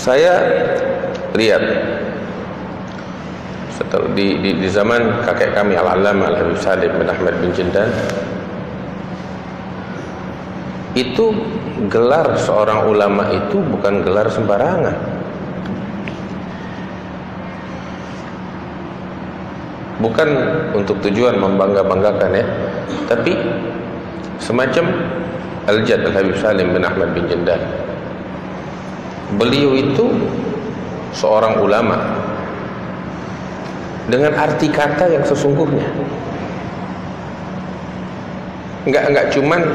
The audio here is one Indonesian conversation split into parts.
Saya lihat setelah di zaman kakek kami Al-Allamah Al-Habib Salim bin Ahmad bin Jindan, itu gelar seorang ulama itu bukan gelar sembarangan. Bukan untuk tujuan membangga-banggakan ya, tapi semacam Al-Jad Al-Habib Salim bin Ahmad bin Jindan. Beliau itu seorang ulama dengan arti kata yang sesungguhnya. Enggak cuman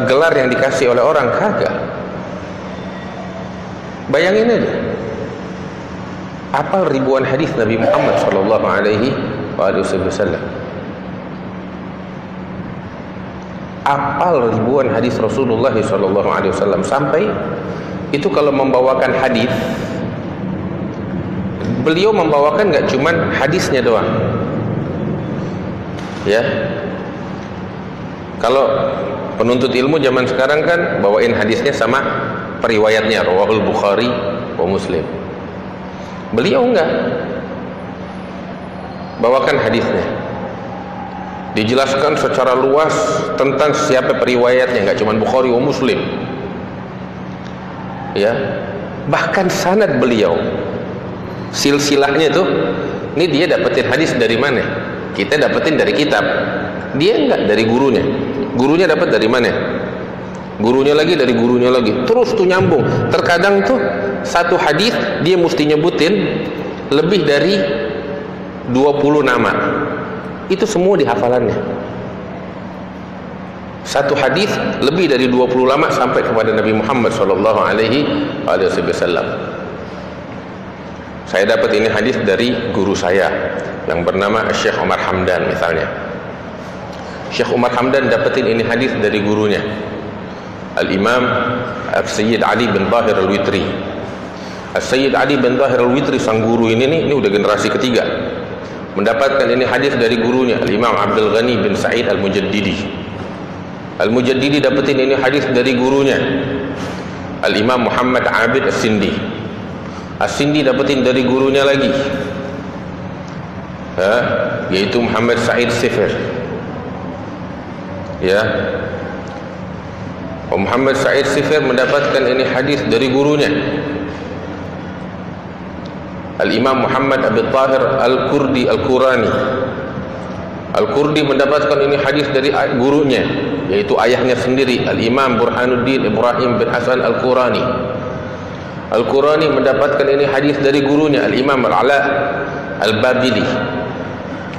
gelar yang dikasih oleh orang, kagak. Bayangin aja, apal ribuan hadis Nabi Muhammad sallallahu alaihi wasallam. Apal ribuan hadis Rasulullah sallallahu alaihi wasallam, sampai itu kalau membawakan hadis, beliau membawakan enggak cuman hadisnya doang. Ya. Kalau penuntut ilmu zaman sekarang kan bawain hadisnya sama periwayatnya, rawahul Bukhari wa Muslim. Beliau enggak. Bawakan hadisnya, dijelaskan secara luas tentang siapa periwayatnya, enggak cuma Bukhari wa Muslim. Ya. Bahkan sanad beliau, silsilahnya tuh, ini dia dapetin hadis dari mana? Kita dapetin dari kitab. Dia enggak, dari gurunya. Gurunya dapat dari mana? Gurunya lagi dari gurunya lagi. Terus tuh nyambung. Terkadang tuh satu hadis dia mesti nyebutin lebih dari 20 nama. Itu semua di hafalannya. Satu hadis lebih dari 20 nama sampai kepada Nabi Muhammad sallallahu alaihi wasallam. Saya dapat ini hadis dari guru saya yang bernama Syekh Umar Hamdan misalnya. Syekh Umar Hamdan dapetin ini hadis dari gurunya Al-Imam Al-Sayyid Ali bin Tahir Al-Witri. Al-Sayyid Ali bin Tahir Al-Witri, sang guru ini udah generasi ketiga, mendapatkan ini hadis dari gurunya Al-Imam Abdul Ghani bin Sa'id Al-Mujaddidi. Al-Mujaddidi dapetin ini hadis dari gurunya Al-Imam Muhammad Abid As-Sindi. As-Sindi dapetin dari gurunya lagi, yaitu Muhammad Sa'id Sifir. Ya, Muhammad Sa'id Sifir mendapatkan ini hadis dari gurunya Al-Imam Muhammad Abi Tahir Al-Kurdi Al-Qurani. Al-Kurdi mendapatkan ini hadis dari gurunya, yaitu ayahnya sendiri Al-Imam Burhanuddin Ibrahim bin Hasan Al-Qurani. Al-Qurani mendapatkan ini hadis dari gurunya Al-Imam Al-Ala Al-Babili.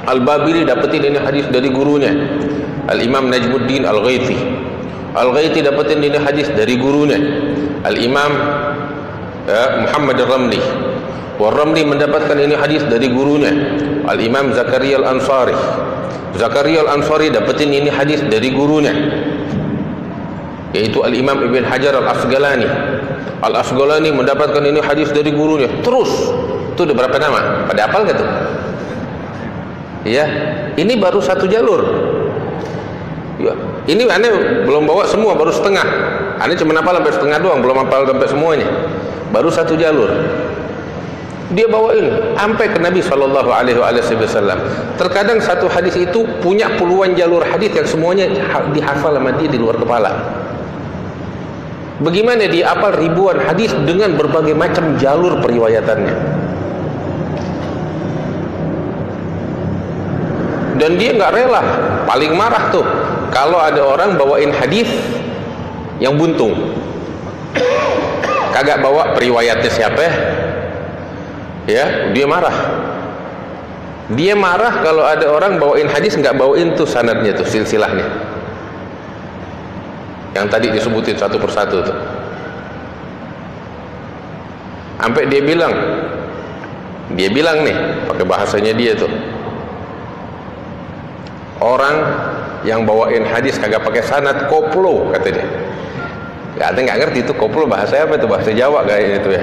Al-Babili dapetin ini hadis dari gurunya Al-Imam Najmuddin Al-Ghaithi. Al-Ghaithi dapetin ini hadis dari gurunya Al-Imam Muhammad Al-Ramli. Wal-Ramli mendapatkan ini hadis dari gurunya Al-Imam Zakaria Al-Ansari. Zakaria Al-Ansari dapetin ini hadis dari gurunya, yaitu Al-Imam Ibn Hajar Al-Asqalani. Al-Asqalani mendapatkan ini hadis dari gurunya. Terus itu udah berapa nama? Pada hafal gak tuh? Ya, ini baru satu jalur. Ya, ini aneh belum bawa semua, baru setengah. Aneh cuma hafal sampai setengah doang, belum hafal sampai semuanya. Baru satu jalur. Dia bawain sampai ke Nabi sallallahu alaihi wasallam. Terkadang satu hadis itu punya puluhan jalur hadis yang semuanya dihafal sama dia di luar kepala. Bagaimana dia hafal ribuan hadis dengan berbagai macam jalur periwayatannya. Dan dia nggak rela, paling marah tuh kalau ada orang bawain hadis yang buntung, kagak bawa periwayatnya siapa, ya dia marah. Dia marah kalau ada orang bawain hadis nggak bawain tuh sanadnya tuh, silsilahnya yang tadi disebutin satu persatu tuh. Sampai dia bilang nih pakai bahasanya dia tuh, orang yang bawain hadis kagak pakai sanad koplo, kata dia. nggak ngerti itu koplo bahasa apa itu, bahasa Jawa kayaknya itu ya.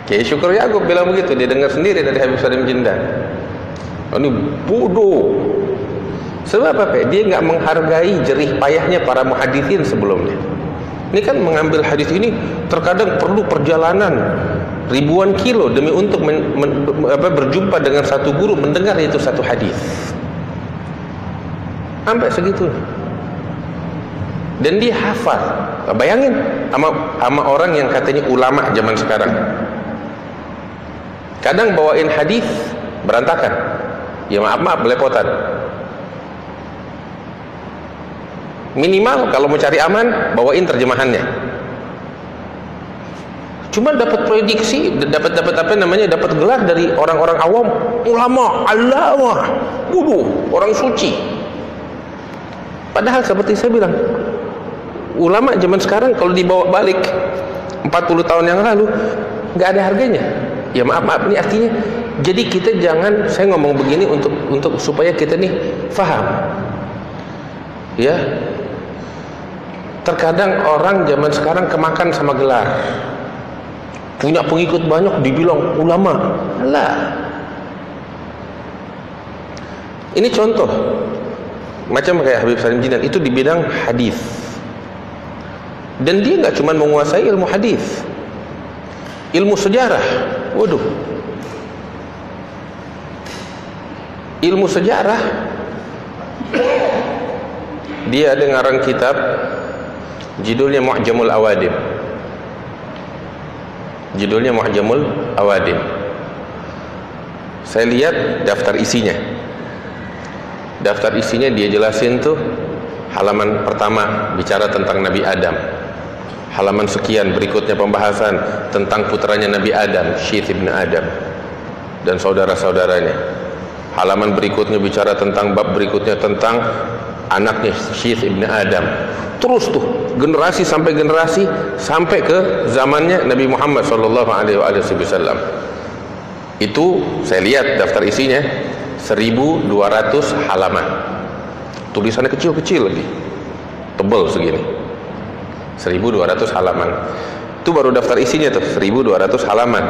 Kiai Syukur Yaqub bilang begitu, dia dengar sendiri dari Habib Salim Jindan. Oh, ini bodoh. Sebab apa? Dia nggak menghargai jerih payahnya para muhaditsin sebelumnya. Ini kan mengambil hadis ini terkadang perlu perjalanan ribuan kilo demi untuk berjumpa dengan satu guru, mendengar itu satu hadis. Sampai segitu. Dan dia hafal. Bayangin sama orang yang katanya ulama zaman sekarang. Kadang bawain hadis berantakan. Ya maaf belepotan. Minimal kalau mau cari aman, bawain terjemahannya. Cuma dapat prediksi, dapat apa namanya, dapat gelar dari orang-orang awam, ulama, allamah, orang suci. Padahal seperti saya bilang, ulama zaman sekarang kalau dibawa balik 40 tahun yang lalu, nggak ada harganya. Ya maaf ini artinya. Jadi kita jangan, saya ngomong begini untuk supaya kita nih faham. Ya. Terkadang orang zaman sekarang kemakan sama gelar. Punya pengikut banyak dibilang ulama. Alah. Ini contoh. Macam kayak Habib Salim Jindan itu di bidang hadis. Dan dia nggak cuma menguasai ilmu hadis. Ilmu sejarah. Waduh. Ilmu sejarah. Dia ada ngarang kitab judulnya Mu'jamul Awadim. Judulnya Mu'jamul Awadim. Saya lihat daftar isinya. Daftar isinya dia jelasin tuh, halaman pertama bicara tentang Nabi Adam. Halaman sekian berikutnya pembahasan tentang putranya Nabi Adam, Syith ibn Adam dan saudara-saudaranya. Halaman berikutnya bicara tentang bab berikutnya tentang anaknya Syith ibn Adam. Terus tuh generasi sampai generasi sampai ke zamannya Nabi Muhammad sallallahu alaihi wasallam. Itu saya lihat daftar isinya 1200 halaman. Tulisannya kecil-kecil lagi. Tebal segini. 1200 halaman. Itu baru daftar isinya tuh 1200 halaman.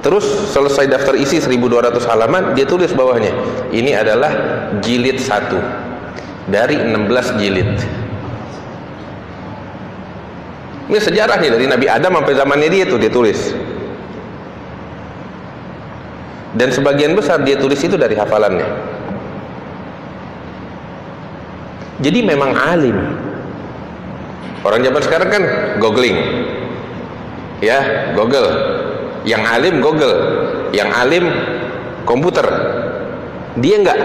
Terus selesai daftar isi 1200 halaman, dia tulis bawahnya, ini adalah jilid 1 dari 16 jilid. Ini sejarah nih dari Nabi Adam sampai zamannya dia tuh dia tulis. Dan sebagian besar dia tulis itu dari hafalannya. Jadi memang alim. Orang zaman sekarang kan googling. Ya, Google. Yang alim Google. Yang alim komputer. Dia enggak.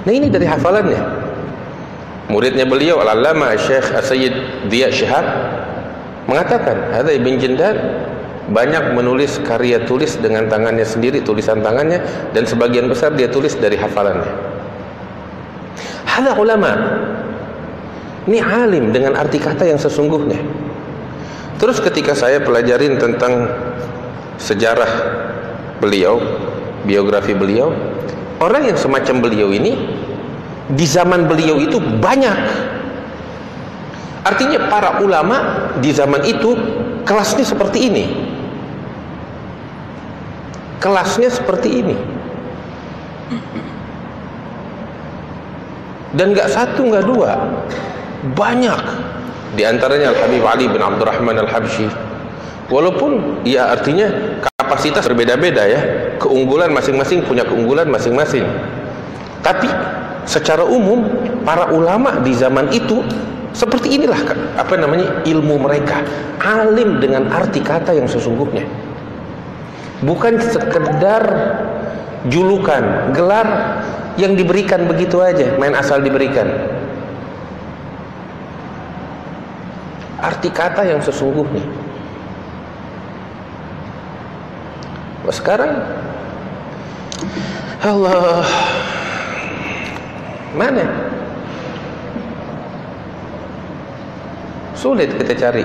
Nah ini dari hafalannya. Muridnya beliau Al-Allamah Syekh As-Sayyid Diya Syihab mengatakan, Hadza Ibn Jindan banyak menulis karya tulis dengan tangannya sendiri, tulisan tangannya, dan sebagian besar dia tulis dari hafalannya. Hadza ulama. Ini alim dengan arti kata yang sesungguhnya. Terus ketika saya pelajarin tentang sejarah beliau, biografi beliau, orang yang semacam beliau ini di zaman beliau itu banyak. Artinya para ulama di zaman itu kelasnya seperti ini. Kelasnya seperti ini. Dan gak satu, gak dua. Banyak. Di antaranya Al-Habib Ali bin Abdurrahman Al-Habsyi. Walaupun ya artinya kapasitas berbeda-beda ya. Keunggulan masing-masing punya keunggulan masing-masing. Tapi secara umum para ulama di zaman itu seperti inilah apa namanya ilmu mereka, alim dengan arti kata yang sesungguhnya, bukan sekedar julukan, gelar yang diberikan begitu aja, main asal diberikan. Arti kata yang sesungguhnya. Sekarang Allah, mana? Sulit kita cari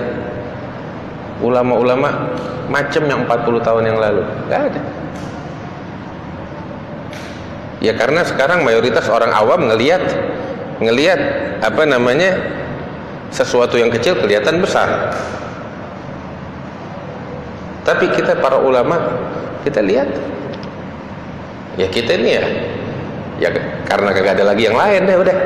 ulama-ulama macam yang 40 tahun yang lalu. Gak ada. Ya karena sekarang mayoritas orang awam ngelihat apa namanya sesuatu yang kecil kelihatan besar. Tapi kita para ulama, kita lihat, ya kita ini ya karena kagak ada lagi yang lain deh udah.